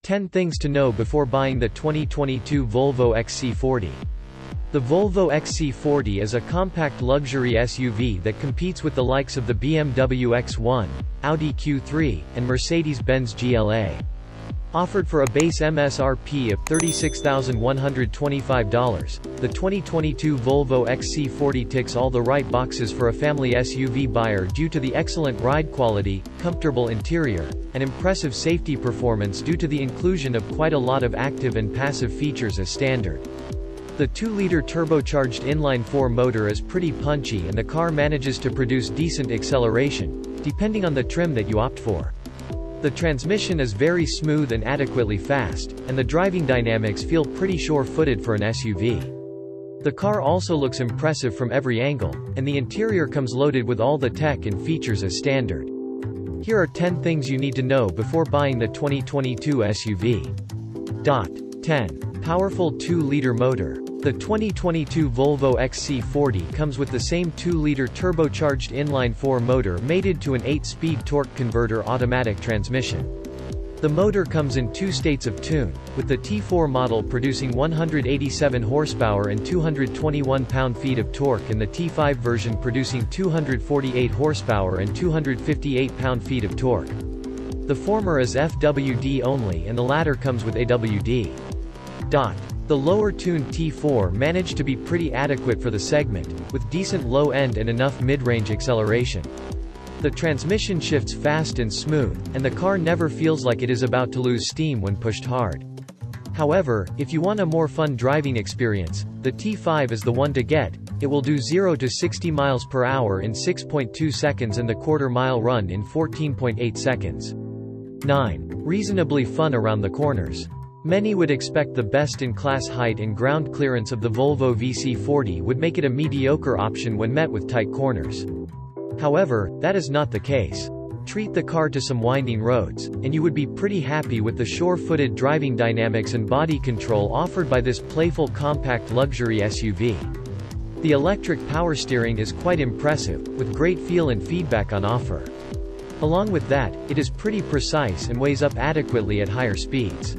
10 things to know before buying the 2022 Volvo XC40. The Volvo XC40 is a compact luxury SUV that competes with the likes of the BMW X1, Audi Q3, and Mercedes-Benz GLA. Offered for a base MSRP of $36,125, the 2022 Volvo XC40 ticks all the right boxes for a family SUV buyer due to the excellent ride quality, comfortable interior, and impressive safety performance due to the inclusion of quite a lot of active and passive features as standard. The 2-liter turbocharged inline-4 motor is pretty punchy and the car manages to produce decent acceleration, depending on the trim that you opt for. The transmission is very smooth and adequately fast, and the driving dynamics feel pretty sure-footed for an SUV. The car also looks impressive from every angle, and the interior comes loaded with all the tech and features as standard. Here are 10 things you need to know before buying the 2022 SUV. 10. Powerful 2-liter motor. The 2022 Volvo XC40 comes with the same 2-liter turbocharged inline-4 motor mated to an 8-speed torque converter automatic transmission. The motor comes in 2 states of tune, with the T4 model producing 187 horsepower and 221 pound-feet of torque and the T5 version producing 248 horsepower and 258 pound-feet of torque. The former is FWD only and the latter comes with AWD. The lower-tuned T4 managed to be pretty adequate for the segment, with decent low end and enough mid-range acceleration. The transmission shifts fast and smooth, and the car never feels like it is about to lose steam when pushed hard. However, if you want a more fun driving experience, the T5 is the one to get. It will do 0 to 60 miles per hour in 6.2 seconds and the quarter-mile run in 14.8 seconds. 9. Reasonably fun around the corners. Many would expect the best-in-class height and ground clearance of the Volvo XC40 would make it a mediocre option when met with tight corners. However, that is not the case. Treat the car to some winding roads, and you would be pretty happy with the sure-footed driving dynamics and body control offered by this playful compact luxury SUV. The electric power steering is quite impressive, with great feel and feedback on offer. Along with that, it is pretty precise and weighs up adequately at higher speeds.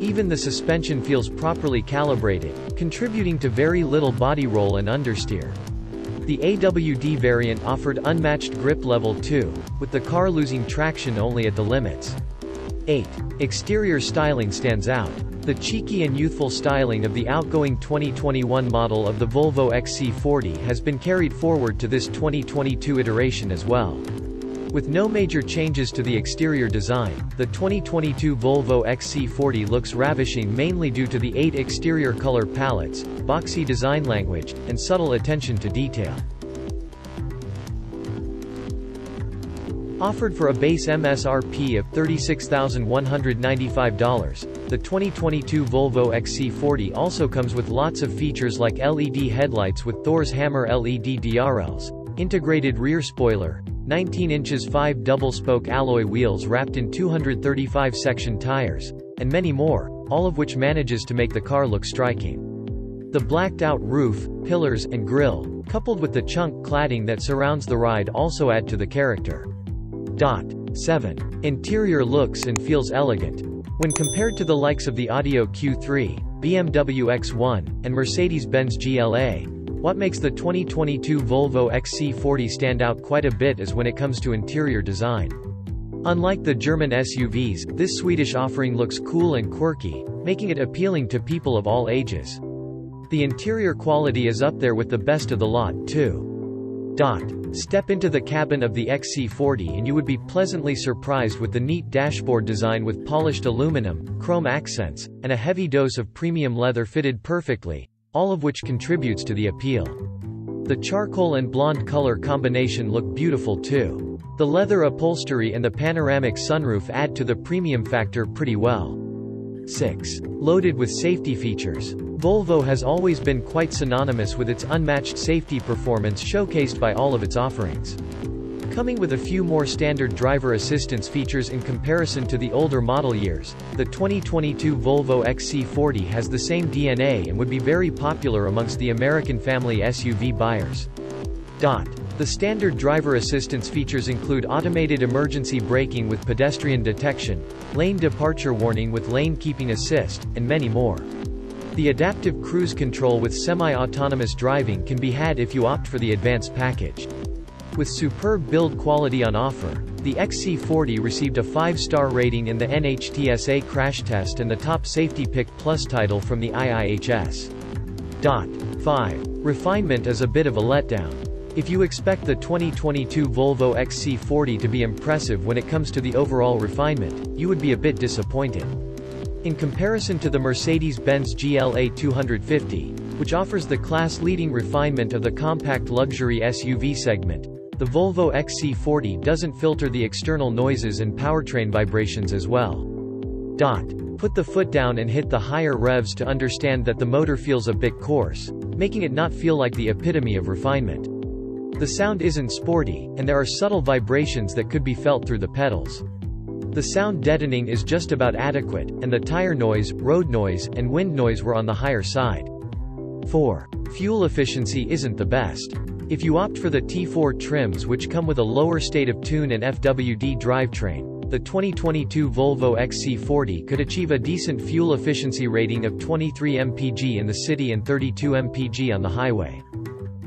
Even the suspension feels properly calibrated, contributing to very little body roll and understeer. The AWD variant offered unmatched grip level too, with the car losing traction only at the limits. 8. Exterior styling stands out. The cheeky and youthful styling of the outgoing 2021 model of the Volvo XC40 has been carried forward to this 2022 iteration as well. With no major changes to the exterior design, the 2022 Volvo XC40 looks ravishing mainly due to the 8 exterior color palettes, boxy design language, and subtle attention to detail. Offered for a base MSRP of $36,195, the 2022 Volvo XC40 also comes with lots of features like LED headlights with Thor's Hammer LED DRLs, integrated rear spoiler, 19 inches 5 double-spoke alloy wheels wrapped in 235-section tires, and many more, all of which manages to make the car look striking. The blacked-out roof, pillars, and grille, coupled with the chunk cladding that surrounds the ride also add to the character. 7. Interior looks and feels elegant. When compared to the likes of the Audi Q3, BMW X1, and Mercedes-Benz GLA, what makes the 2022 Volvo XC40 stand out quite a bit is when it comes to interior design. Unlike the German SUVs, this Swedish offering looks cool and quirky, making it appealing to people of all ages. The interior quality is up there with the best of the lot, too. Step into the cabin of the XC40 and you would be pleasantly surprised with the neat dashboard design with polished aluminum, chrome accents, and a heavy dose of premium leather fitted perfectly, all of which contributes to the appeal. The charcoal and blonde color combination look beautiful too. The leather upholstery and the panoramic sunroof add to the premium factor pretty well. 6. Loaded with safety features. Volvo has always been quite synonymous with its unmatched safety performance showcased by all of its offerings. Coming with a few more standard driver assistance features in comparison to the older model years, the 2022 Volvo XC40 has the same DNA and would be very popular amongst the American family SUV buyers. The standard driver assistance features include automated emergency braking with pedestrian detection, lane departure warning with lane keeping assist, and many more. The adaptive cruise control with semi-autonomous driving can be had if you opt for the advanced package. With superb build quality on offer, the XC40 received a 5-star rating in the NHTSA crash test and the top Safety Pick Plus title from the IIHS. 5. Refinement is a bit of a letdown. If you expect the 2022 Volvo XC40 to be impressive when it comes to the overall refinement, you would be a bit disappointed. In comparison to the Mercedes-Benz GLA 250, which offers the class-leading refinement of the compact luxury SUV segment, the Volvo XC40 doesn't filter the external noises and powertrain vibrations as well. Put the foot down and hit the higher revs to understand that the motor feels a bit coarse, making it not feel like the epitome of refinement. The sound isn't sporty, and there are subtle vibrations that could be felt through the pedals. The sound deadening is just about adequate, and the tire noise, road noise, and wind noise were on the higher side. 4. Fuel efficiency isn't the best. If you opt for the T4 trims which come with a lower state of tune and FWD drivetrain, the 2022 Volvo XC40 could achieve a decent fuel efficiency rating of 23 mpg in the city and 32 mpg on the highway.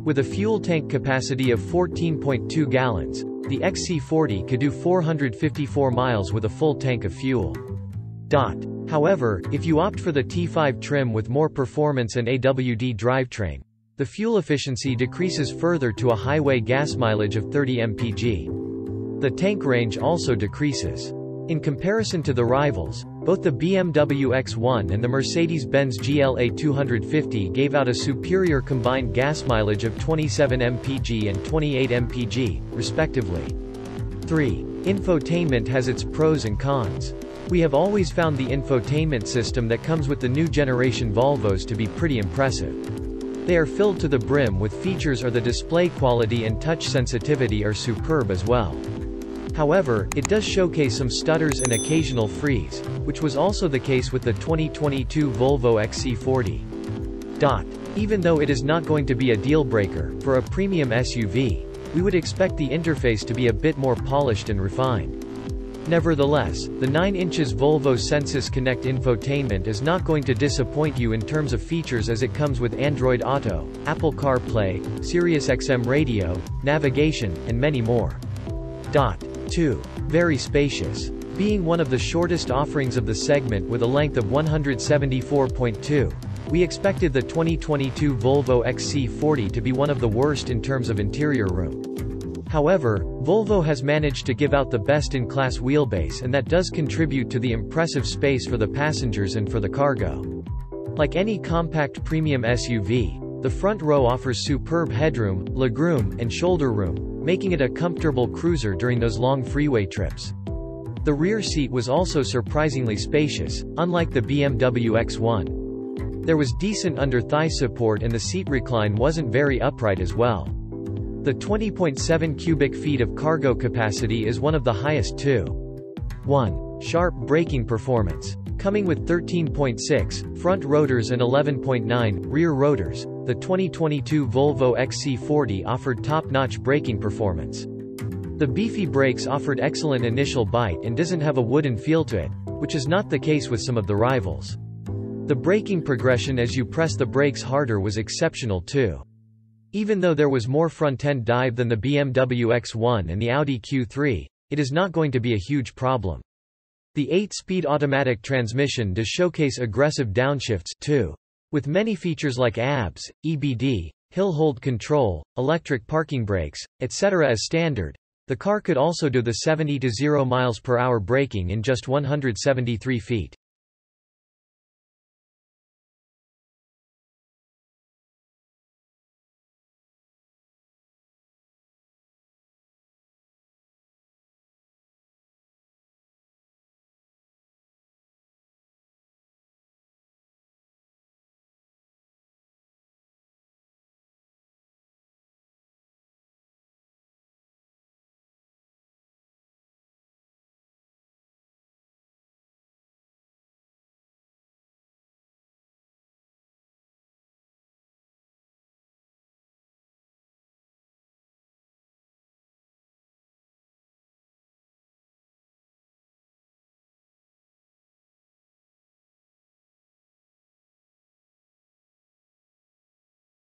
With a fuel tank capacity of 14.2 gallons, the XC40 could do 454 miles with a full tank of fuel. However, if you opt for the T5 trim with more performance and AWD drivetrain, the fuel efficiency decreases further to a highway gas mileage of 30 mpg. The tank range also decreases. In comparison to the rivals, both the BMW X1 and the Mercedes-Benz GLA 250 gave out a superior combined gas mileage of 27 mpg and 28 mpg, respectively. 3. Infotainment has its pros and cons. We have always found the infotainment system that comes with the new generation Volvos to be pretty impressive. They are filled to the brim with features, or the display quality and touch sensitivity are superb as well. However, it does showcase some stutters and occasional freeze, which was also the case with the 2022 Volvo XC40. Even though it is not going to be a deal-breaker, for a premium SUV, we would expect the interface to be a bit more polished and refined. Nevertheless, the 9 inches Volvo Sensus Connect infotainment is not going to disappoint you in terms of features, as it comes with Android Auto, Apple CarPlay, SiriusXM radio, navigation, and many more. 2. Very spacious. Being one of the shortest offerings of the segment with a length of 174.2, we expected the 2022 Volvo XC40 to be one of the worst in terms of interior room. However, Volvo has managed to give out the best-in-class wheelbase, and that does contribute to the impressive space for the passengers and for the cargo. Like any compact premium SUV, the front row offers superb headroom, legroom, and shoulder room, making it a comfortable cruiser during those long freeway trips. The rear seat was also surprisingly spacious, unlike the BMW X1. There was decent under-thigh support, and the seat recline wasn't very upright as well. The 20.7 cubic feet of cargo capacity is one of the highest too. 1. Sharp braking performance. Coming with 13.6 front rotors and 11.9 rear rotors, the 2022 Volvo XC40 offered top-notch braking performance. The beefy brakes offered excellent initial bite and doesn't have a wooden feel to it, which is not the case with some of the rivals. The braking progression as you press the brakes harder was exceptional too. Even though there was more front-end dive than the BMW X1 and the Audi Q3, it is not going to be a huge problem. The 8-speed automatic transmission does showcase aggressive downshifts, too. With many features like ABS, EBD, hill hold control, electric parking brakes, etc. as standard, the car could also do the 70 to 0 miles per hour braking in just 173 feet.